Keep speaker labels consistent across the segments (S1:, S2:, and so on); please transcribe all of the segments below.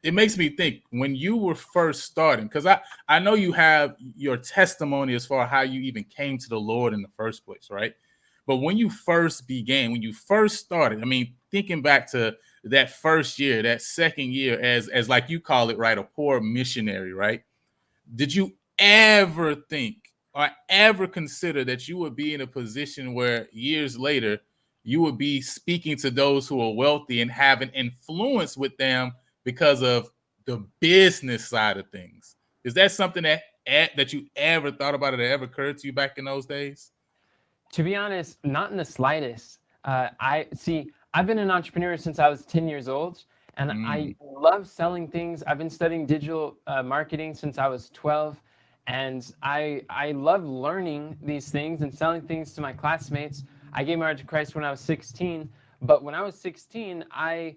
S1: it makes me think when you were first starting, because I know you have your testimony as far as how you even came to the Lord in the first place, right? But when you first began, when you first started, I mean, thinking back to that first year, that second year, as like you call it, right, a poor missionary, right? Did you ever think or ever consider that you would be in a position where years later you would be speaking to those who are wealthy and have an influence with them because of the business side of things? Is that something that you ever thought about, or that ever occurred to you back in those days?
S2: To be honest, not in the slightest. I've been an entrepreneur since I was 10 years old, and I
S1: Mm,
S2: love selling things. I've been studying digital marketing since I was 12, and I love learning these things and selling things to my classmates. I gave my heart to Christ when I was 16, but when I was 16, I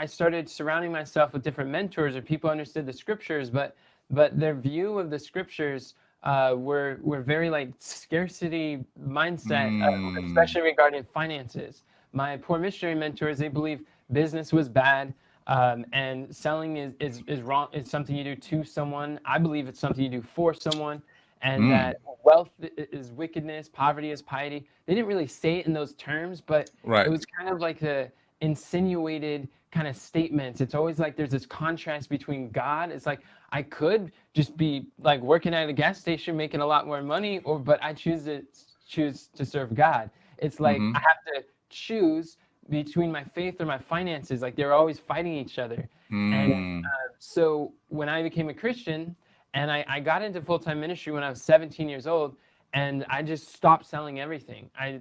S2: started surrounding myself with different mentors or people who understood the scriptures, but their view of the scriptures were very like scarcity mindset,
S1: mm,
S2: especially regarding finances. My poor missionary mentors, they believe business was bad, and selling is wrong. Is something you do to someone. I believe it's something you do for someone, and
S1: mm.
S2: that wealth is wickedness, poverty is piety. They didn't really say it in those terms, but it
S1: Right.
S2: was kind of like a insinuated kind of statements. It's always like there's this contrast between God. It's like I could just be like working at a gas station making a lot more money, but I choose to serve God. It's like I
S1: Mm-hmm.
S2: have to choose between my faith or my finances. Like they're always fighting each other. And
S1: Mm,
S2: so when I became a Christian and I got into full-time ministry when I was 17 years old, and I just stopped selling everything. I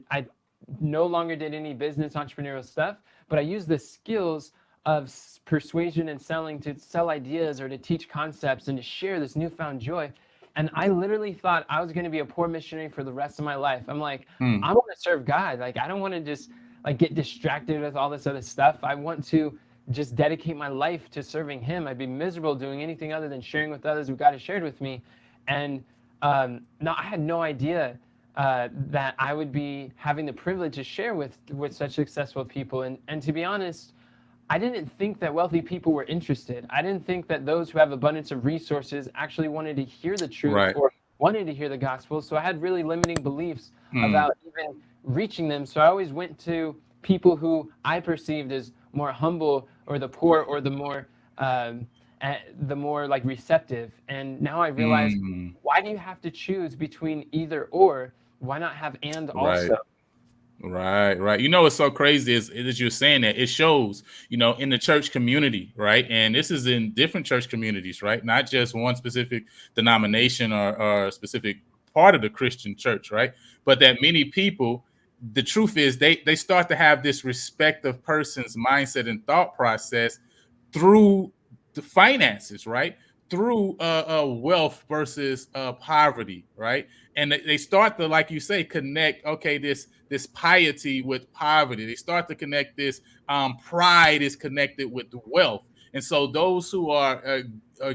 S2: no longer did any business entrepreneurial stuff, but I used the skills of persuasion and selling to sell ideas or to teach concepts and to share this newfound joy. And I literally thought I was going to be a poor missionary for the rest of my life. I'm like,
S1: mm.
S2: I want to serve God. Like, I don't want to just like get distracted with all this other stuff. I want to just dedicate my life to serving Him. I'd be miserable doing anything other than sharing with others what God has shared with me. And no, I had no idea that I would be having the privilege to share with such successful people. And to be honest, I didn't think that wealthy people were interested. I didn't think that those who have abundance of resources actually wanted to hear the truth
S1: Right.
S2: or wanted to hear the gospel. So I had really limiting beliefs
S1: Mm.
S2: about even reaching them. So I always went to people who I perceived as more humble or the poor or um, the more like receptive. And now I realize,
S1: Mm.
S2: why do you have to choose between either or? Why not have and
S1: Right.
S2: also?
S1: Right, right. You know what's so crazy is you're saying that it shows, in the church community, right? And this is in different church communities, right? Not just one specific denomination or a specific part of the Christian church, right? But that many people, the truth is they start to have this respect of person's mindset and thought process through the finances, right? Through wealth versus poverty, right? And they start to, like you say, connect. Okay, this piety with poverty. They start to connect this pride is connected with wealth, and so those who are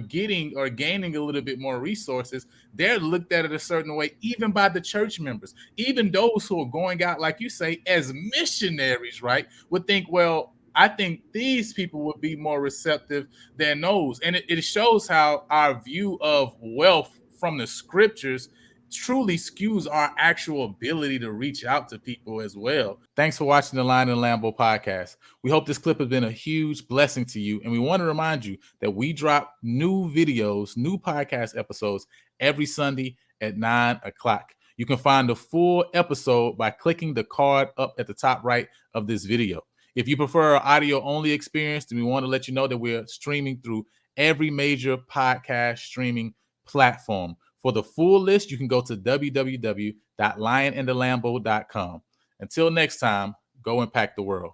S1: getting or gaining a little bit more resources, they're looked at it a certain way, even by the church members. Even those who are going out, like you say, as missionaries, right, would think, well, I think these people would be more receptive than those. And it shows how our view of wealth from the scriptures truly skews our actual ability to reach out to people as well. Thanks for watching the Lion and Lambo podcast. We hope this clip has been a huge blessing to you. And we want to remind you that we drop new videos, new podcast episodes every Sunday at 9 o'clock. You can find the full episode by clicking the card up at the top right of this video. If you prefer an audio only experience, then we want to let you know that we're streaming through every major podcast streaming platform. For the full list, you can go to www.lionandthelambo.com. Until next time, go impact the world.